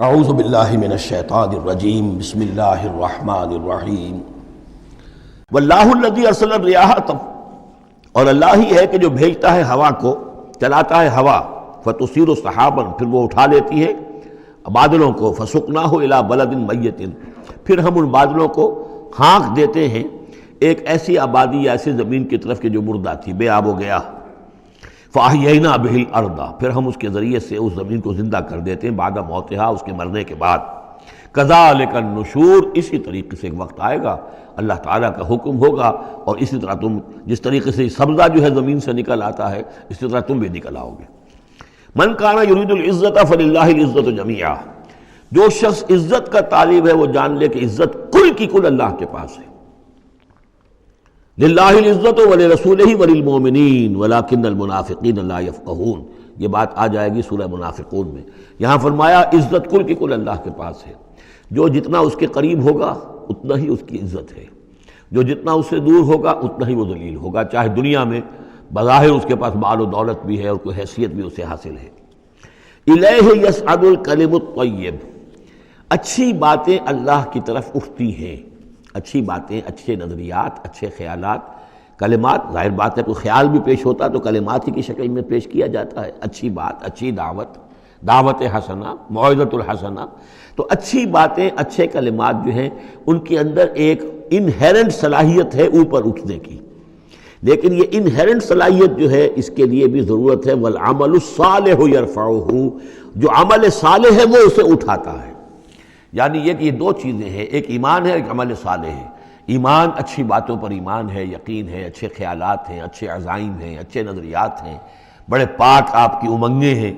اعوذ باللہ من الشیطان الرجیم بسم اللہ الرحمن الرحیم واللہ الذی ارسل الرياح، اور اللہ ہی ہے کہ جو بھیجتا ہے ہوا کو، چلاتا ہے ہوا، فتصیر سحابا، پھر وہ اٹھا لیتی ہے بادلوں کو، فسقناہ الی بلد میت، پھر ہم ان بادلوں کو ہانک دیتے ہیں ایک ایسی آبادی یا ایسی زمین کی طرف کہ جو مردہ تھی، بے آب و گیا، فاحیینا بہ الارض، پھر ہم اس کے ذریعے سے اس زمین کو زندہ کر دیتے ہیں بعد موتہا، اس کے مرنے کے بعد۔ کذالک النشور، اسی طریقے سے ایک وقت آئے گا، اللہ تعالیٰ کا حکم ہوگا، اور اسی طرح تم جس طریقے سے سبزہ جو ہے زمین سے نکل آتا ہے، اسی طرح تم بھی نکل آؤ گے۔ من کان یرید العزت فللہ العزت جمیعا، جو شخص عزت کا طالب ہے وہ جان لے کہ عزت کل کی کل اللہ کے پاس ہے۔ للہ العزت ولرسولہ وللمؤمنین ولکن المنافقین لا یفقہون، یہ بات آ جائے گی سورہ منافقون میں۔ یہاں فرمایا عزت کل کی کل اللہ کے پاس ہے، جو جتنا اس کے قریب ہوگا اتنا ہی اس کی عزت ہے، جو جتنا اس سے دور ہوگا اتنا ہی وہ ذلیل ہوگا، چاہے دنیا میں بظاہر اس کے پاس مال و دولت بھی ہے اور کوئی حیثیت بھی اسے حاصل ہے۔ الیہ یصعد الکلم الطیب، اچھی باتیں اللہ کی طرف اٹھتی ہیں، اچھی باتیں، اچھے نظریات، اچھے خیالات، کلمات، ظاہر بات ہے کوئی خیال بھی پیش ہوتا تو کلمات ہی کی شکل میں پیش کیا جاتا ہے، اچھی بات، اچھی دعوت، دعوت حسنہ، موعظۃ الحسنہ، تو اچھی باتیں، اچھے کلمات جو ہیں ان کے اندر ایک انہیرنٹ صلاحیت ہے اوپر اٹھنے کی، لیکن یہ انہیرنٹ صلاحیت جو ہے اس کے لیے بھی ضرورت ہے والعمل الصالح یرفعہ، جو عمل صالح ہے وہ اسے اٹھاتا ہے۔ یعنی یہ کہ یہ دو چیزیں ہیں، ایک ایمان ہے، ایک عمل صالح ہے۔ ایمان، اچھی باتوں پر ایمان ہے، یقین ہے، اچھے خیالات ہیں، اچھے عزائم ہیں، اچھے نظریات ہیں، بڑے پاک آپ کی امنگیں ہیں،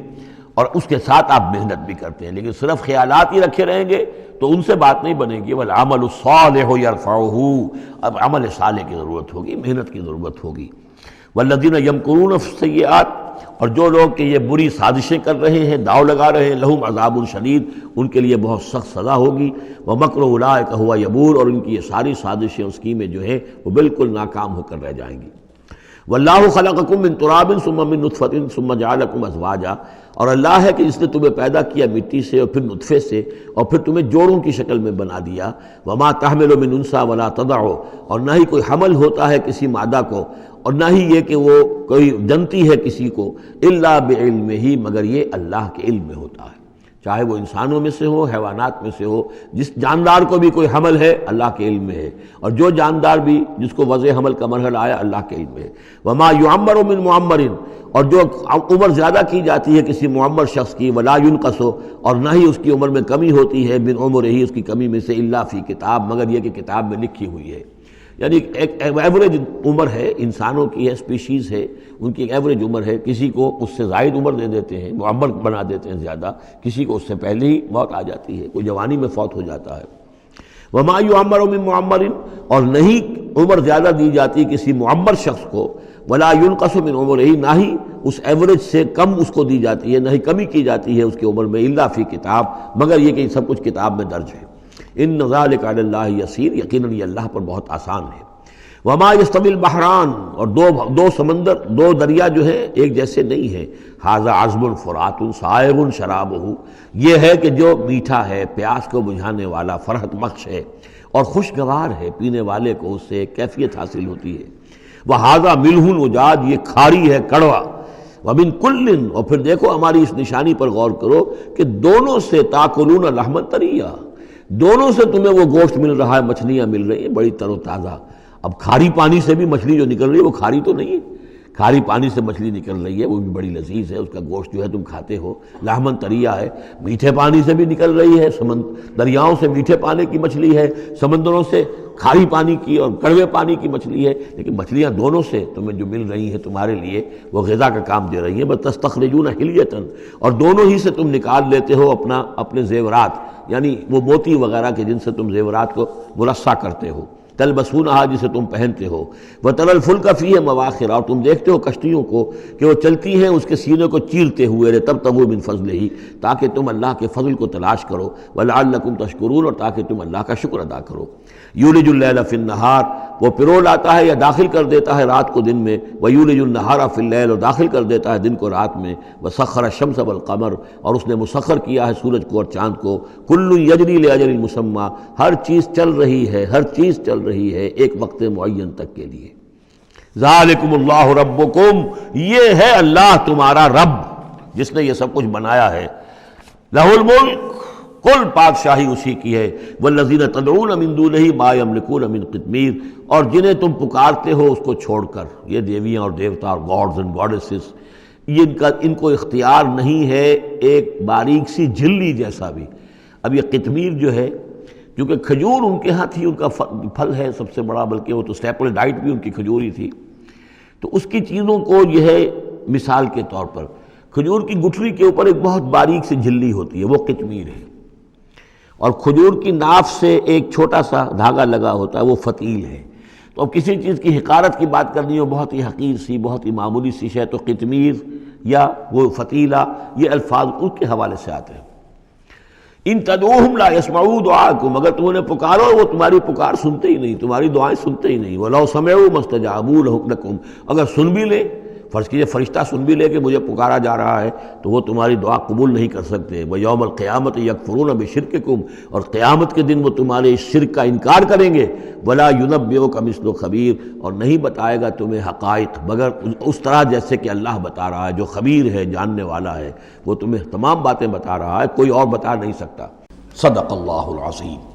اور اس کے ساتھ آپ محنت بھی کرتے ہیں، لیکن صرف خیالات ہی رکھے رہیں گے تو ان سے بات نہیں بنے گی۔ والعمل الصالح یرفعہ، اب عمل صالح کی ضرورت ہوگی، محنت کی ضرورت ہوگی۔ والذین یمکرون فی السیئات، اور جو لوگ کہ یہ بری سازشیں کر رہے ہیں، داؤ لگا رہے ہیں، لہم عذاب شدید، ان کے لیے بہت سخت سزا ہوگی۔ ومکر اولئک ھو یبور، اور ان کی یہ ساری سازشیں، اسکیمیں جو ہیں وہ بالکل ناکام ہو کر رہ جائیں گی۔ واللہ خلقکم من تراب ثم من نطفۃ ثم جعلکم ازواجا، اور اللہ ہے کہ جس نے تمہیں پیدا کیا مٹی سے اور پھر نطفے سے، اور پھر تمہیں جوڑوں کی شکل میں بنا دیا۔ وما تحمل من انثی ولا تضع، اور نہ ہی کوئی حمل ہوتا ہے کسی مادہ کو، اور نہ ہی یہ کہ وہ کوئی جنتی ہے کسی کو، الا بعلمہ، مگر یہ اللہ کے علم میں ہوتا ہے، چاہے وہ انسانوں میں سے ہو، حیوانات میں سے ہو، جس جاندار کو بھی کوئی حمل ہے اللہ کے علم میں ہے، اور جو جاندار بھی جس کو وضع حمل کا مرحلہ آیا اللہ کے علم میں ہے۔ وما یعمر من معمر، اور جو عمر زیادہ کی جاتی ہے کسی معمر شخص کی، ولا ینقص، اور نہ ہی اس کی عمر میں کمی ہوتی ہے، من عمرہ، اس کی کمی میں سے، الا فی کتاب، مگر یہ کہ کتاب میں لکھی ہوئی ہے۔ یعنی ایک ایوریج عمر ہے، انسانوں کی ہے، سپیشیز ہے، ان کی ایک ایوریج عمر ہے، کسی کو اس سے زائد عمر دے دیتے ہیں، معمر بنا دیتے ہیں زیادہ، کسی کو اس سے پہلے ہی موت آ جاتی ہے، کوئی جوانی میں فوت ہو جاتا ہے۔ وما یعمر من معمر، اور نہیں عمر زیادہ دی جاتی کسی معمر شخص کو، ولا ینقص من عمرہ، نہ ہی اس ایوریج سے کم اس کو دی جاتی ہے، نہ ہی کمی کی جاتی ہے اس کی عمر میں، الا فی کتاب، مگر یہ کہ سب کچھ کتاب میں درج ہے۔ ان ذلک علی اللہ یسیر، یقیناً یہ اللہ پر بہت آسان ہے۔ وما یستوی البحران، اور دو سمندر، دو دریا جو ہیں ایک جیسے نہیں ہیں۔ ھذا عذب فرات سائغ شرابہ، یہ ہے کہ جو میٹھا ہے، پیاس کو بجھانے والا، فرحت بخش ہے اور خوشگوار ہے، پینے والے کو اس سے ایک کیفیت حاصل ہوتی ہے۔ وھذا ملح اجاج، یہ کھاری ہے، کڑوا۔ ومن کل، اور پھر دیکھو ہماری اس نشانی پر غور کرو کہ دونوں سے تاکلون لحما طریا، دونوں سے تمہیں وہ گوشت مل رہا ہے، مچھلیاں مل رہی ہیں بڑی تر و تازہ۔ اب کھاری پانی سے بھی مچھلی جو نکل رہی ہے وہ کھاری تو نہیں ہے، کھاری پانی سے مچھلی نکل رہی ہے، وہ بھی بڑی لذیذ ہے، اس کا گوشت جو ہے تم کھاتے ہو، لحمن طریا ہے۔ میٹھے پانی سے بھی نکل رہی ہے، دریاؤں سے میٹھے پانی کی مچھلی ہے، سمندروں سے کھاری پانی کی اور کڑوے پانی کی مچھلی ہے، لیکن مچھلیاں دونوں سے تمہیں جو مل رہی ہیں تمہارے لیے وہ غذا کا کام دے رہی ہیں۔ بس تستخرجون حلیۃ، اور دونوں ہی سے تم نکال لیتے ہو اپنے زیورات، یعنی وہ موتی وغیرہ کے جن سے تم زیورات کو مرصع کرتے ہو، تلبسونہا، جسے تم پہنتے ہو۔ وتری الفلک فیہ مواخر، اور تم دیکھتے ہو کشتیوں کو کہ وہ چلتی ہیں اس کے سینے کو چیرتے ہوئے، لتبتغوا من فضلہ، تاکہ تم اللہ کے فضل کو تلاش کرو، ولعلکم تشکرون، اور تاکہ تم اللہ کا شکر ادا کرو۔ یولج اللیل فی النہار، وہ پرو لاتا ہے یا داخل کر دیتا ہے رات کو دن میں، وَيُولِجُ النَّهَارَ فِي اللَّيْلِ، اور داخل کر دیتا ہے دن کو رات میں، وَسَخَّرَ الشَّمْسَ وَالْقَمَرَ، اور اس نے مسخر کیا ہے سورج کو اور چاند کو، كُلٌّ يَجْرِي لِأَجَلٍ مُّسَمًّى، ہر چیز چل رہی ہے، ہر چیز چل رہی ہے ایک وقت معین تک کے لیے۔ ذالکم اللہ ربکم، یہ ہے اللہ تمہارا رب جس نے یہ سب کچھ بنایا ہے۔ لہ الملک، کل بادشاہی اسی کی ہے۔ والذین تدعون من دونہ ما یملکون من قطمیر، اور جنہیں تم پکارتے ہو اس کو چھوڑ کر، یہ دیویاں اور دیوتا اور گاڈز اینڈ گاڈیسز، ان کو اختیار نہیں ہے ایک باریک سی جھلی جیسا بھی۔ اب یہ قطمیر جو ہے، کیونکہ کھجور ان کے ہاں تھی، ان کا پھل ہے سب سے بڑا، بلکہ وہ تو اسٹیپل ڈائٹ بھی ان کی کھجور ہی تھی، تو اس کی چیزوں کو یہ ہے مثال کے طور پر کھجور کی گٹھلی کے اوپر ایک بہت باریک سی جھلی ہوتی ہے، وہ قطمیر ہے، اور کھجور کی ناف سے ایک چھوٹا سا دھاگا لگا ہوتا ہے، وہ فتیل ہے۔ تو اب کسی چیز کی حقارت کی بات کرنی ہو، بہت ہی حقیر سی، بہت ہی معمولی سی شے، تو قطمیر یا وہ فتیلہ، یہ الفاظ اس کے حوالے سے آتے ہیں۔ ان تدعوہم لا یسمعوا دعاءکم، اگر تم انہیں پکارو وہ تمہاری پکار سنتے ہی نہیں، تمہاری دعائیں سنتے ہی نہیں۔ وَلَوْ سَمِعُوا مَا اسْتَجَابُوا لَكُمْ، اگر سن بھی لے، فرض کیجئے فرشتہ سن بھی لے کہ مجھے پکارا جا رہا ہے، تو وہ تمہاری دعا قبول نہیں کر سکتے۔ وَيَوْمَ الْقِيَامَةِ يَكْفُرُونَ بِشِرْكِكُمْ، اور قیامت کے دن وہ تمہارے اس شرک کا انکار کریں گے۔ وَلَا يُنَبِّئُكَ مِثْلُ خَبِيرٍ، اور نہیں بتائے گا تمہیں حقائق مگر اس طرح جیسے کہ اللہ بتا رہا ہے، جو خبیر ہے، جاننے والا ہے، وہ تمہیں تمام باتیں بتا رہا ہے، کوئی اور بتا نہیں سکتا۔ صدق اللہ العظیم۔